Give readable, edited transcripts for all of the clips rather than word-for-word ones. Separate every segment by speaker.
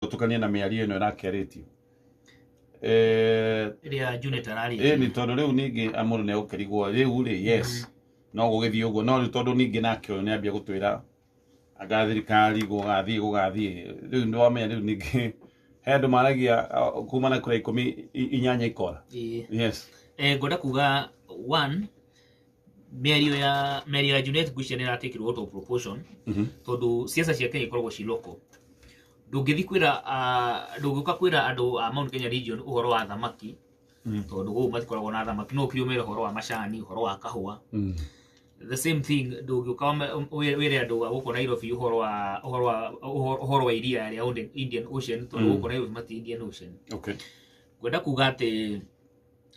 Speaker 1: gutukania na miario ino irakeretio
Speaker 2: ria Junet arari
Speaker 1: ni tondu riu ningi amuru ne ukerigwo riu ri yes no gugithii uguo no ri tondu ningi nake uyu ni ambia gutwira agathirikari gugathie riu ndo amenya riu ningi hendu maragia kumana kura 18 ikora yes
Speaker 2: ngoda kuga one merio ya Junet Gushia nira take out of proportion tondu siasa cia Kenya ikoragwo ci local ndungithi kwira andu a Mount Kenya region uhoro wa thamaki tondu go matikoragwo na thamaki no kiumira uhoro wa macani uhoro wa kahua the same thing ndungiuka wire andu guko Nairobi uhoro wa iria ya Indian Ocean tondu guko Nairobi mati Indian Ocean
Speaker 1: okay
Speaker 2: gwenda kuga ati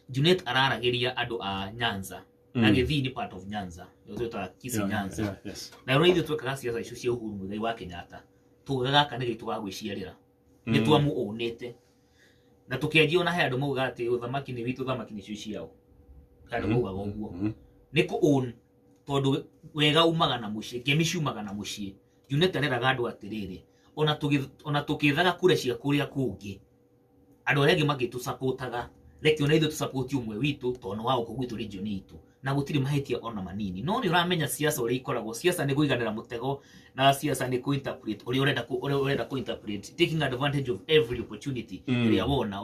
Speaker 2: Junet araragiria andu a Nyanza na Githii ni part of Nyanza yote ta Kisii Nyanza na rero ithu twekaga siasa icio cia Uhuru Muigai wa Kenyatta tugagaka nĩ gĩtũ gwĩciarĩra nĩ twamuonete na tukianjia na he andũ mauga atĩ uthamaki nĩ witũ thamaki nĩ cio ciao andũ mauga ũguo nĩ ku own tondu wega umaga na muciĩ ngemi ciumaga na muciĩ Junet areraga andũ atĩrĩrĩ ona tukithaga kura cia kũrĩa kũngĩ andũ arĩa angĩ magĩtũsupportaga reke ona ithuĩ tũsupport umwe witũ tondu wao kũgwitũ region itũ na gutiri mahetia ona manini no ni uramenya siasa uri ikoragwo siasa ni kuiganira mutego na siasa ni kuinterpret uri urenda kuinterpret taking advantage of every opportunity ria wona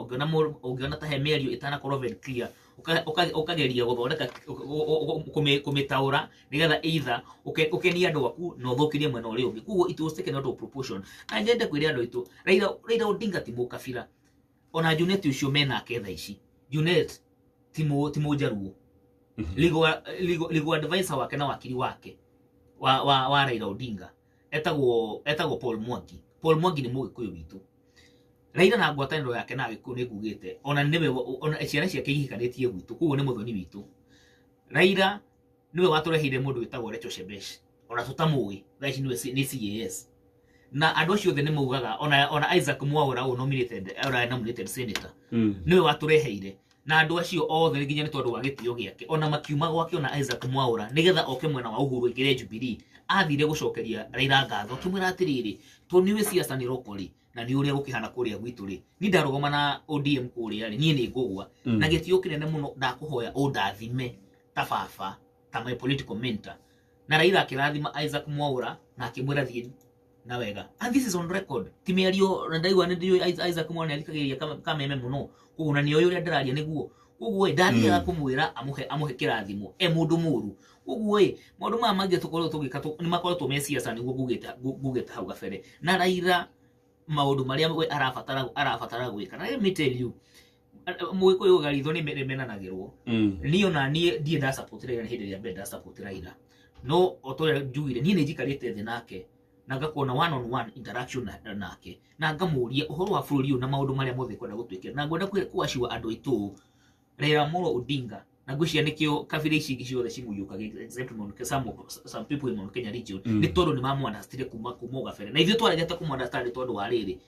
Speaker 2: ungiona ta hemerio itana korwo very clear ukageria guthondeka kumitaura nigetha either ukenia andu aku no thukirie mwena uri ungi kugo it was taken out of proportion na njende kwiria andu itu Raila Odinga ti mukabira ona Junet ucio mena aketha ici Junet timo jaruo legal advisor wake na wakili wake wa Raila Odinga etagwo Paul Mwangi ni Mugikuyu witu Raila na ngwataniro yake na Gikuyu ni ngugite ona niwe ona ciana ciake ihikanitie gwitu kugo ni muthoni witu Raila niwe watureheire mundu witagwo Rachel Shebesh ona tutamui thaici ni CAS na andu acio othe ni maugaga ona Isaac Mwaura nominated senator niwe watureheire na andu acio othe nginya ni tondu wa gitio giake ona makiuma gwake ona Isaac Mwaura nigetha oke mwena wa Uhuru igire Jubilee athire gucokeria Raila ngatho kimwira atiriri to niwe siasa ni rokoli na ni uria gukihana kuria gwitu ri ni ndarugoma na ODM kuria ri nie ni ngugwa na gitio kinene muno ndakuhoya undathime ta baba ta my political mentor na Raila akirathima Isaac Mwaura na akimwira thie na wega and this is on record timiario ndaigwa ndio Isaac Mwaura alikagiria kama meme muno kuona ni uyu ndararia niguo uguo ndathia kumwira amuhe kirathimo mundu muru uguo maundu ma mangi tukorwo tugika ni makoretwo me siasa niguo gugeta hau gabere na Raila maundu maria we arabatara gwika na let me tell you Mugikuyu garitho ni menanagirwo ni ona nie die da support Raila hindi ya beda support Raila no otoya njugire nie njikarite thi nake na ngakona one on one interaction nake na ngamuria uhoro wa bururi na maundu maria mothe kwenda gutwikira na ngwenda kuashiwa andu itu Raila Amolo Odinga na ngwiciria nikio kabira ici ingi ciothe cimuyukaga except some people in Mount Kenya region ni tondu ni mamuandastire kuma gabere na ithuĩ twaragete kumuandastari tondu wa riri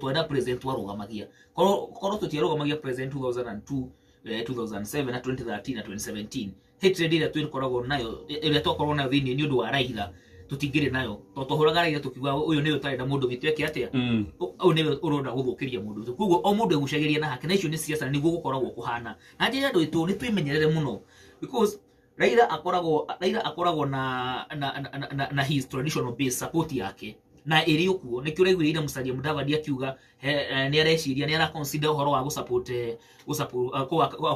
Speaker 2: twenda president warugamagia korwo tutiarugamagia president 2002 2007 na 2013 na 2017 hatred ĩrĩa twĩkoragwo nayo ĩrĩa twakorwo nayo thĩinĩ nĩ ũndũ wa Raila tutingire nayo totohuraga Raila tukiuga uyu niwe tarenda mundu gitweke atia uyu niwe uronda guthukiria mundu kugo o mundu egucagiria na hake na icio ni siasa niguo gukoragwo kuhana na njira andu itu ni twimenyerere muno because Raila akoragwo na his traditional base support yake na iri ukuo ni kiura igwirira Musalia Mudavadi akiuga ni areciria ni ara consider uhoro wa gusupport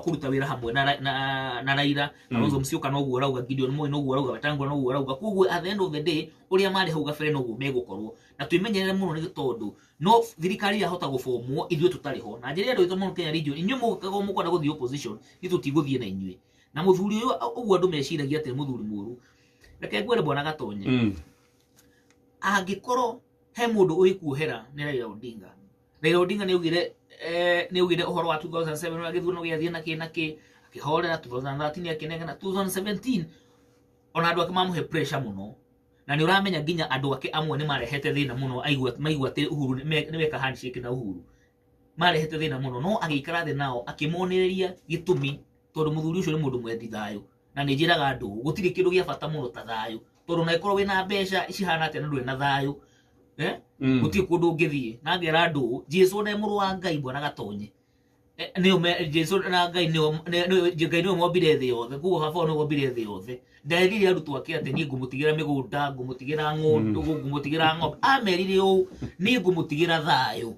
Speaker 2: kuruta wira hamwe na Raila Kalonzo Musyoka no guo rauga Gideon Moi no guo rauga Wetangula no guo rauga kuguo at the end of the day uria mari hau gabere no guo megukorwo na twimenyerere muno ni tondu no thirikari yahota gufomwo ithuĩ tutari ho na njĩra andũ Mount Kenya region inyuĩ mũkaga mũkwenda gũthiĩ opposition ni tutigũthiĩ na inyuĩ na muthuri uyu ũguo andũ meciragia atĩ muthuri mũru reke ngwere bwana Gatonye angikorwo he mundu uikuhera ni Raila Odinga ni ugire uhoro wa 2007 agithurano giathie na ki akihorera 2013 akinega na 2017 ona andu akimamuhe pressure muno na ni uramenya ginya andu ake amwe ni marehete thina muno maigua te Uhuru ni weka handshake na Uhuru marehete thina muno no agikara thi nao akimonereria gitumi tondu muthuri ucio ni mundu mwendi thayo na ni njiraga andu gutiri kindu gia bata muno ta thayo tondu na ikorwo wina mbeca icihana ate na ndwe na thayo guti kundu ngithie na ngera andu Jesu ne muru wa Ngai bwana gatonye niyo Jesu na Ngai niyo mombire thi yothe kuo baba no mombire thi yothe ndarire arutwo ake ati ni ngumutigira migunda ngumutigira ngundu ngumutigira ng'ombe amerire u ni ngumutigira thayo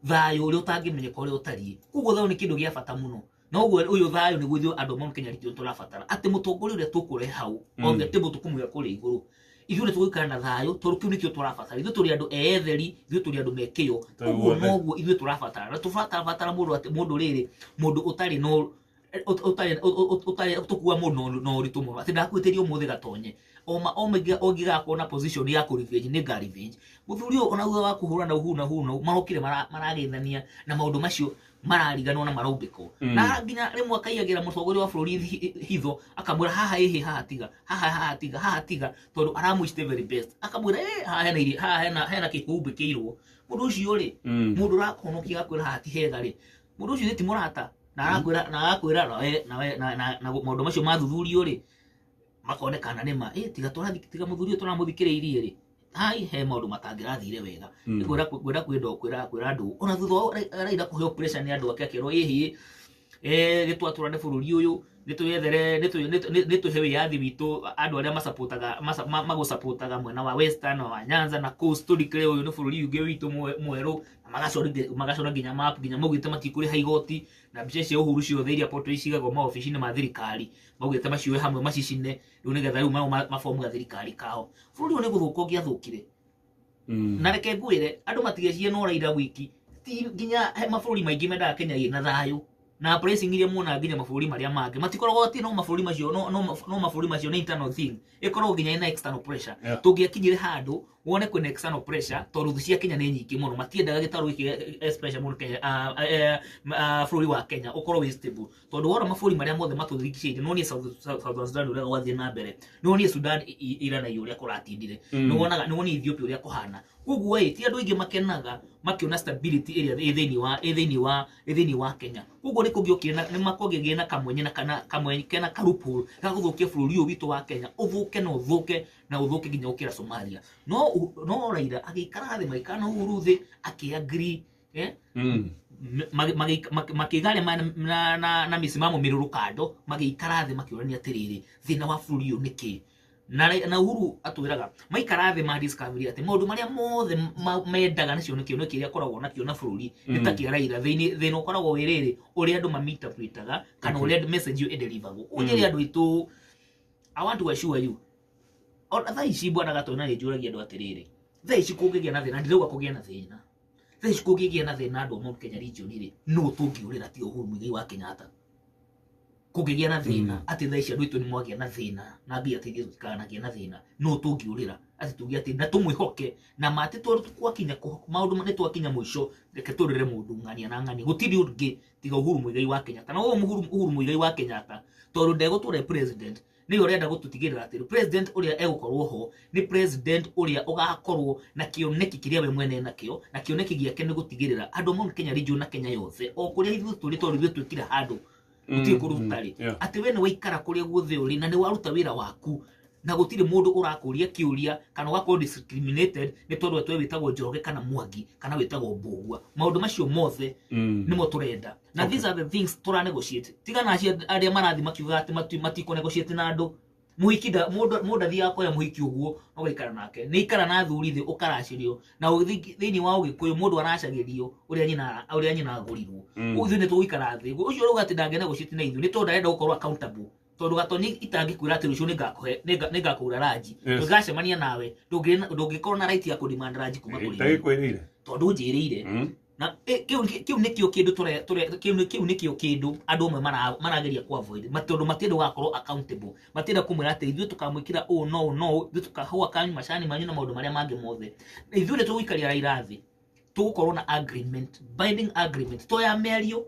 Speaker 2: thayo uri utangimenyeka uri utari kuo thayo ni kindu gia bata muno no uyu thayo ni gwithio andu Mount Kenya region turabatara ati mutongoria uria tukure hau othe ti mutukumu ya kuri iguru ithuĩ tũgũikara na thayũ tondũ kĩu nĩkĩo tũrabatara ithuĩ tũrĩ andũ etheri ithuĩ tũrĩ andũ mekĩyo ũguo noguo ithuĩ tũrabatara na tũbatara mũndũ atĩ mũndũ rĩrĩ mũndũ ũtarĩ no ũtarĩ tũkua mũndũ no ũritũ mũno atĩ ndakwĩtĩria ũmũthĩ gatonye ũngĩgakorwo na position ya kũ-revenge nĩ nga-revenge mũthuri ũyũ ona thutha wa kũhũra na huna marokire maragethania na maũndũ macio marariganwo na maraumbĩkwo na nginya rĩmwe akaiagĩra mũtongoria wa bũrũri hitho akamwĩra haha tiga tondũ aramwĩcite very best akamwĩra haha hena kĩhumbĩkĩirwo mũndũ ũcio rĩ mũndũ ũrakonokia agakwĩra haha ti hega rĩ mũndũ ũcio ti mũrata na agakwĩra na maũndũ macio mathuthurio rĩ makonekana nĩma tiga mũthuri ũyũ tũramũthikĩrĩirie rĩ hai he maũndũ matangĩrathire wega ngwĩra kwĩra andũ ona thutha araida kũheo pressure nĩ andũ ake akerwo ĩhĩ gĩtwatũrane bũrũri ũyũ nĩtwethere nĩtũhe wĩyathi witũ andũ arĩa magũsupportaga mwena wa Western wa Nyanza na Coast tũrikĩre ũyũ nĩ bũrũri ũngĩ witũ mwerũ na magacora nginya map nginya maugĩte matikũrĩha igoti na mbica cia ũhuru ciothe iria portrait cigagwo maobici-inĩ ma thirikari maugĩte macioe hamwe macicine rĩu nĩgetha rĩu mabomu ya thirikari kao bũrũri ũyũ nĩ gũthũka ũngĩathũkire na reke ngwĩre andũ matigecirie no Raila wiki ti nginya mabũrũri maingĩ mendaga Kenya ĩna thayũ na pressing iria muona nginya mabũrũri marĩa mangĩ matikoragwo ati no mabũrũri macio no mabũrũri macio nĩ internal thing ikoragwo nginya ina external pressure tũngĩakinyire handũ wone kwĩna external pressure tondũ thũ cia Kenya nĩ nyingĩ mũno matiendaga gĩtarũ gĩkĩ special mũno Kenya bũrũri wa Kenya ũkorwo wĩ stable tondũ wona mabũrũri marĩa mothe matũthikicĩirie no nie South Sudan ũrĩa gwathiĩ na mbere no nie Sudan iranai ũrĩa kũratindire no nie Ethiopia ũrĩa kũhana koguo ti andũ aingĩ makenaga makiona stability ĩrĩa thĩinĩ wa Kenya koguo nĩ makũgĩgĩa na kamwenye na karupul gagũthũkia bũrũri ũyũ witũ wa Kenya ũthũke na ũthũke nginya ũkĩra Somalia no Raila agĩikara thĩ maikara na Uhuru thĩ akĩagree makĩgarĩa na misimamo mĩrũrũ kando magĩikara thĩ makĩũrania atĩrĩrĩ thĩna wa bũrũri ũyũ nĩkĩ na Uhuru atwĩraga maikara thĩ ma discovery atĩ maũndũ marĩa mothe mendaga nacio nĩ kĩono kĩrĩa akoragwo nakĩo na bũrũri nĩ ta kĩa Raila thĩna ũkoragwo wĩ rĩrĩ ũrĩa andũ maminterpretaga kana ũrĩa message ĩyo ĩdelivagwo ũnyĩrĩ andũ aitũ I want to assure you thaa ici bwana Gatona nĩ njũragia andũ atĩrĩrĩ thaa ici kũngĩgĩa na thĩna ndirauga kũgĩa na thĩna thaa ici kũngĩgĩa na thĩna andũ Mount Kenya region rĩ no tũngĩũrĩra ti Uhuru Muigai wa Kenyatta kũngĩgĩa na thĩna atĩ thaa ici andũ aitũ nĩ mwagĩa na thĩna na mbia atĩ tũtikanagĩa na thĩna no tũngĩũrĩra atĩ tuge atĩ na tũmwĩhoke na matĩ twakinya maũndũ nĩ twakinya mũico reke tũrĩre mũndũ ng'ania na ng'ania gũtirĩ ũngĩ tiga Uhuru Muigai wa Kenyatta na Uhuru Muigai wa Kenyatta tondũ ndegũtũre president nĩ ũrenda gũtũtigĩrĩra atĩ president ũrĩa egũkorwo ho nĩ president ũrĩa ũgakorwo na kĩoneki kĩrĩa we mwene nakĩo na kĩoneki gĩake nĩ gũtigĩrĩra andũ Mount Kenya region na Kenya yothe o kũrĩa ithuĩ tũrĩ tondũ ithuĩ twĩkire handũ gũtirĩ kũndũ tũtarĩ atĩ we nĩ waikara kũrĩa guothe ũrĩ na nĩ waruta wĩra waku na gũtirĩ mũndũ ũrakũria kĩũria kana ũgakorwo discriminated nĩ tondũ we wĩtagwo Njoroge kana Mwangi kana wĩtagwo Mbũgua maũndũ macio mothe nĩmo tũrenda na these are the things tũra negotiate tigana acio arĩa marathi makiuga atĩ matiko negotiate na andũ mũhiki mũndũ athiaga kuoya mũhiki ũguo no gũikara nake nĩ ikara na athuri thĩ ũkaracĩrio na thĩinĩ wa Ũgĩkũyũ mũndũ aracagĩrio ũrĩa nyina agũrirwo ũguo nĩ tũgũikara thĩ ũcio rauga atĩ ndangĩenda negotiate na ithuĩ nĩ tondũ arenda gũkorwo accountable tondũ Gatoni itangĩkwĩra atĩ rũciũ nĩngakũra ranji ndũgacemania nawe ndũngĩkorwo na right ya kũdemand ranji kuma kũrĩ tondũ njĩrĩire na kĩu nĩkĩo kĩndũ andũ amwe marageria kũ-avoid tondũ matienda gũgakorwo accountable matienda kũmwĩra atĩ ithuĩ tũkamwĩkĩra no ithuĩ tũkahũa kanyu macani manyu na maũndũ marĩa mangĩ mothe ithuĩ nĩ tũgũikaria Raila thĩ tũgũkorwo na agreement binding agreement toya mĩario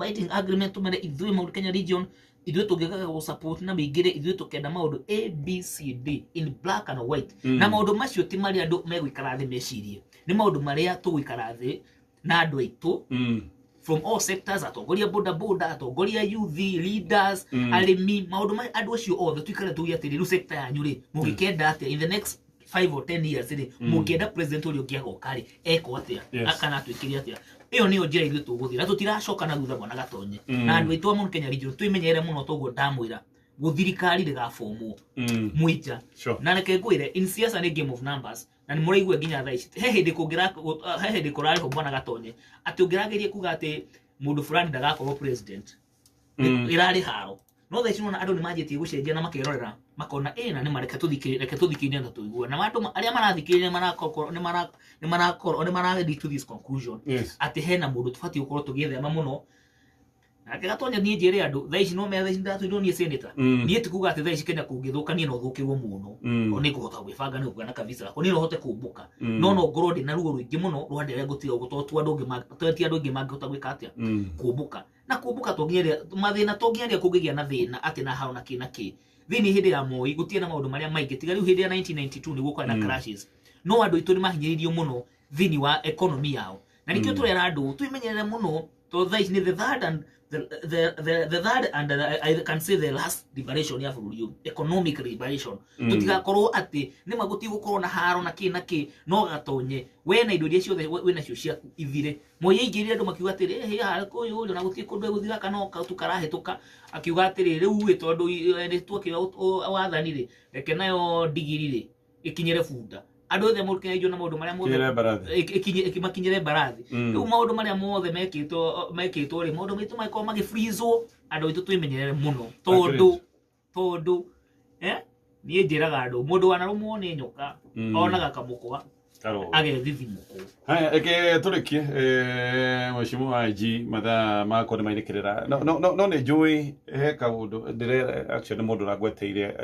Speaker 2: binding agreement tũmere ithuĩ Mount Kenya region ithuĩ tũngĩgaga gũ-support na mĩingĩre ithuĩ tũkenda maũndũ ABCD in black and white na maũndũ macio ti marĩa andũ megũikara thĩ mecirie nĩ maũndũ marĩa tũgũikara thĩ na andũ aitũ from all sectors atongoria boda atongoria youth leaders arĩmi maũndũ ma andũ acio othe tuikare tuge atĩrĩ rĩu sector yanyu rĩ mũgĩkenda atĩa in the next 5 or 10 years ri mukienda president uri ukiaga ukari eko atia akana twikiri atia iyo niyo njira ithu tuguthira tutiracoka na thutha mwana gatonye na andu aitu mu Kenya region twimenyere muno toguo ndamwira guthirikari rigafomu muija na reke ngwire in siasa ni game of numbers na ni muraigue nginya thaa ici he hindi kurari ho mwana gatonye ati ungiragerie kuga ati mundu fulani ndagakorwo president irari haro no thaa ici nona andu ni manjitie gucenjia na makerorera makona na ni mareke tuthikirire na tuigua na andu aria marathikirire ni mara lead to this conclusion ati hena mundu tufati ukorwo tugithema muno na Gatonya ni njire andu thaa ici no me thaa ici ndatuirwo ni senator ni etikuga ati thaa ici Kenya kungithukania no thukirwo muno oni kuhota gwibanga ni kugana kabisa ko ni no hote kumbuka no ngoro ndi na ruo ruingi muno rwanderea gutiga gutotua andu ngi mangihota gwika atia kumbuka na kumbuka tongieria mathina tongieria kungigia na thina ati na hao na kinaki thini hindi ya Moi gutie na maundu maria maingi tiga riu hindi ya 1992 ni gukwa na crashes no andu itu ni mahinyiririo muno thini wa economy yao na nikio turera andu tuimenyerere muno to thaa ici ni the third and I can say the last liberation ya bũrũri economic liberation tutigakorwo ati ni maguti gukorwo na haro na ki no Gatonye we na indo iria ciothe we na cio ciaku ithire Moi ingirire andu makiuga atiri he kuyu uri na guti kundu guthira kana tukarahituka akiuga atiri riu we tondu ni twakira wathanire reke nayo digirire ikinyere bunda andu othe mũrukenya ijo na maundu maria mothe ikimakinyire barathi riu maundu maria mothe mekitwo ri maundu maitu maiko magifreezwo andu itu twimenyerere muno tondu ni njiraga andu mundu wanarumwo ni nyoka onaga kamukwa agethithimuko
Speaker 1: haya eke turekie mheshimiwa IG mathaa makone mairikirira no ni njui he kaundu ndire actually mundu nagweteire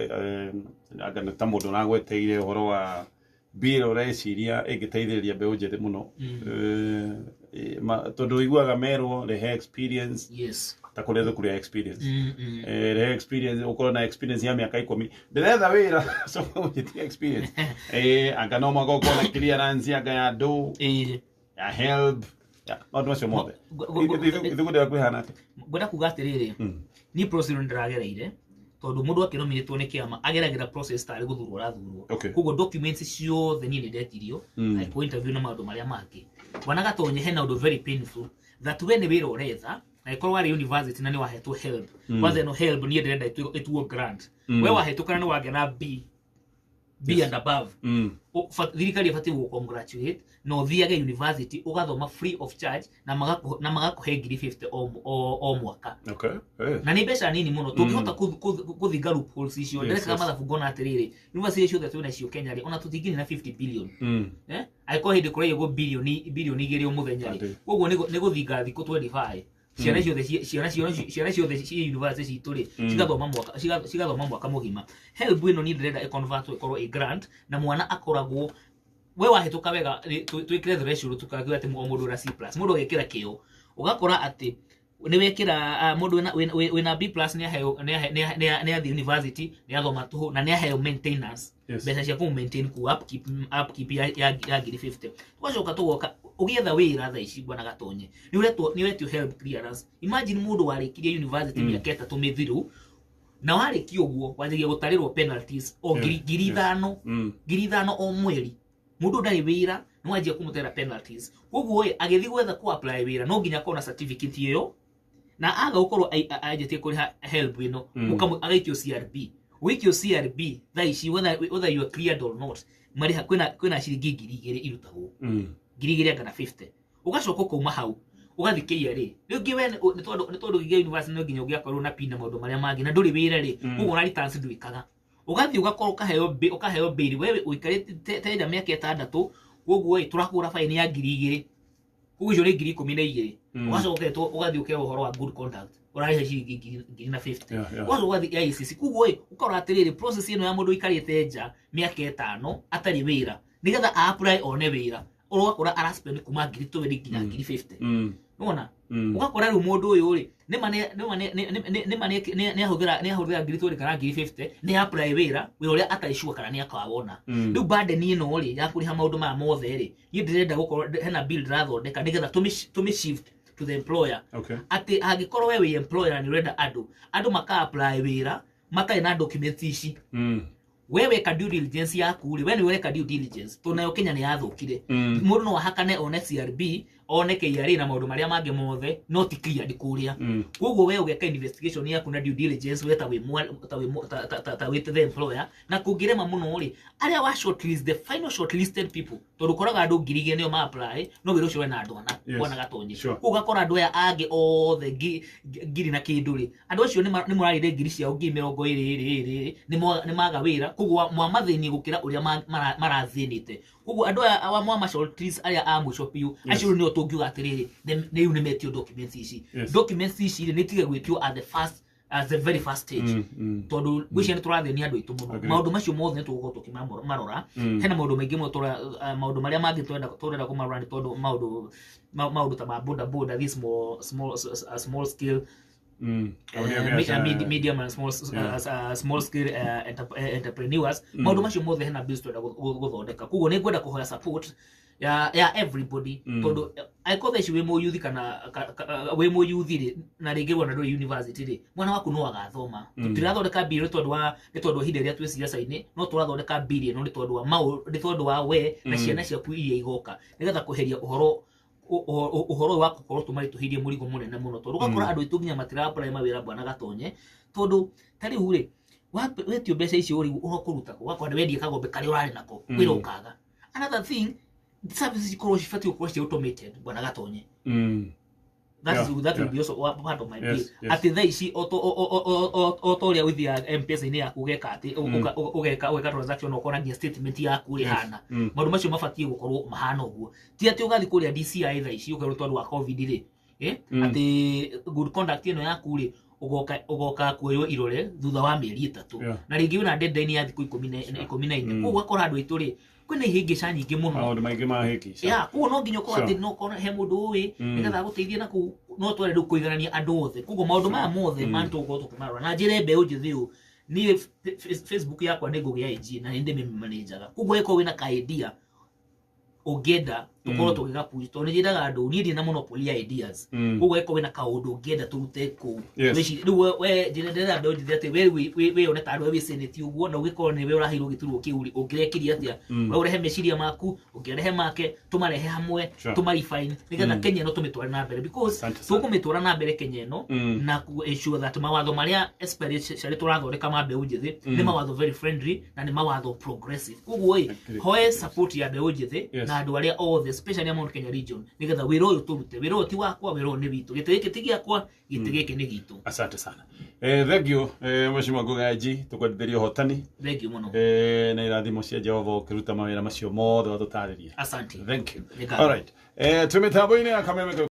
Speaker 1: agana ta mundu nagweteire horo wa bill ureciria igiteithiriria mbeu njete muno tondu iguaga merwo the experience ta kuretho kuria experience the experience ukorwo na experience ya miaka 10 ndiretha wira so ujitia experience anga no magoko na clearance anga ya do ya help no twacio mothe ithugude kwihana
Speaker 2: ngoda kuga atiriri ni procedure ndiragereire tondu mundu akiromitwo ni kiama ageragira process tari guthurwo rathurwo koguo documents ciothe ni ndetirio aiko interview na maundu maria mangĩ bwana Gatonye hena undu very painful that we ni wira uretha na ikorwo ari university na ni wahetwo help kwanza no help ni ndenda ituo grant we wahetũkana ni wagena B and above thirikari ibati gu congratulate no thiage university ugathoma free of charge na magakuhe 50 o mwaka na ni mbeca nini muno tungihota kuthinga loopholes icio ndereka mathabu ngona atiriri university icio that twina cio Kenya ri ona tutingini na 50 billion aiko hindi kurai go billion igiri o muthenya ri koguo ni guthinga thiku 25 ciana ciothe ci university cituri cigathoma mwaka mugima help ino ni ndĩrenda convert ikorwo a grant na mwana akoragwo we wahituka wega twikire threshold tukagiwa ati mundu ra C+ mundu agekira kio ugakora ati ni wekira mundu wina B+ ni athi university ni athoma tuhu na ni aheo maintenance mbeca cia ku maintain ku upkeep ya 50 twacoka tugoka ugietha wira thaa ici bwana Gatonye ni uretwo help clearance imagine mundu warikirie university miaka 3 mithiru na warikio guo wanjagia gutarirwo penalties o 5,000 o mweri mundu ndari wira no wanjia kumutera penalties koguo agithi gwetha ku apply wira no nginya kona certificate iyo na aga ukorwo ajetie kuriha help ino agaikio CRB wikio CRB thaa ici whether you are cleared or not mariha kwina ciringi 2,000 irutagwo 2,000 kana 50 ugacoka kuma hau ugathikiria ri ringi we ni tondu nginya university no nginya ugiakorwo na pin na maundu maria mangi na nduri wira ri uguo na returns ndwikaga ugathi ugakorwo ukaheo bill wewe uikarite tenda miaka 6 koguo turakura fine ya 2,000 koguo icio ni 12,000 ugacoka ugathi ukeo horo wa good conduct uraihe ciringi 250 wazo ugathi ya ICC koguo ukora atiriri process ino ya mundu ikarite nja miaka 5 atari wira nigetha apply one wira urokora araspend kuma 2,000 nginya 250 nona ugakora ru mundu uyu ri ni ahuthira 2,000 kana 250 ni apply wira we uria ataishua kana ni akawona riu burden ino ri ya kuriha maundu ma mothe ri ni ndirenda gukorwo hena bill rathondeka nigetha tumi shift to the employer ati agikorwo we employer ni urenda andu maka apply wira makai na documents ici wewe ka due diligence yaku ri wewe ka due diligence tunayo Kenya ni yathukire mundu no hakane one CRB one KRA na maundu maria mange mothe no ti clear ndikuria koguo wewe ugeka investigation yaku na due diligence weta we the employer na kungirema muno ri aria wa shortlist the final shortlisted people tondu koraga andu 2,000 nio ma apply no wira ucio wena andu ana wana gatonyi ugakora andu aya angi othe ngiri na kindu ri andu acio ni murarire ngiri ciao 20 ni maga wira koguo mwamathini gukira uria marathinite koguo andu aya wa mwama shortlist aria a mwisho piu acio ni otungiuga atiriri ni yu ni metio documents ici documents ici ni tige gwitio at the very first stage tondu gwicia ni turathi ni andu itu muno maundu macio mothe tuguko tukimarora hena maundu maingi mo maundu maria mangi twenda kumarora ni tondu maundu ta boda this small scale medium and small scale entrepreneurs maundu macio mothe hena bills twenda guthondeka koguo ni ngwenda kuhoya support ya everybody tondu aiko theci we mo youth kana we mo youth ri na ringi wona ndo university ri mwana waku no agathoma tutirathondeka bill ni tondu hinde ria twiciria saini no turathondeka bill no ni tondu wa we na ciana ciaku iria igoka nigetha kuheria uhoro wa gukorwo tumari tuhirie murigo munene muno tondu gakora andu ituginya matira apply mawira bwana gatonye tondu tari hure wetio mbeca ici uri urokuruta wakwa wendi kagombe kari urari nako wira ukaga another thing services ikorwo cibatiĩ gũkorwo ci automated bwana gatonye that will be also part of my bill ati thaa ici o ria withia M-Pesa-inĩ yaku ugeka ati ugeka transaction ukona ngia statement yaku ri hana maundu macio mabatiĩ gũkorwo mahana ũguo ti ati ugathi kuria DCI thaa ici ukerwo tondu wa covid ri ati good conduct ino yaku ri ugoka kuoyo irore thutha wa mieri 3 na ringi una deadline ya thiku 14 koguo akora andu aitu ri kwina ihingica nyingi muno
Speaker 1: maundu maingi ma hikica
Speaker 2: koguo no nginya ukorwo ati no kona he mundu uwi nigetha guteithia na no twere ndu kuiganania andu othe koguo maundu maya mothe mantu ugo tukumarora na njire mbeũ njithi u ni Facebook yakwa ni ngugia IG na ndi manager koguo eko wina ka idea ugenda tukorwo tugiga push to ni njiraga andu ni ndi na monopoly ideas koguo eko wina ka undu ugenda turute ku we njire mbeũ njithi ati we one ta andu we senate uguo na ugikorwo ni we urahirwo giturwo kiuri ungirekiria atia we urehe meciria maku ungirehe make tumarehe hamwe tumarefine nigetha Kenya no tumitware na mbere because tukumitwara na mbere Kenya no na ku ensure that mawatho maria especially turathondeka ma mbeũ njithi ni mawatho very friendly na ni mawatho progressive koguo hoe support ya mbeũ njithi na andu aria othe especially among Kenya region nigetha wiro uyu turute wiro ti wakwa wiro ni witu gitege tigiakwa gitege ni gitu.
Speaker 1: Asante sana thank you mheshimiwa Ngugaji tukwendithĩria hotani
Speaker 2: thank you muno
Speaker 1: na irathimo cia Jehova ukiruta mawira macio mothe watutariria.
Speaker 2: Asante,
Speaker 1: thank you. All right tumitambo-ini ya kameme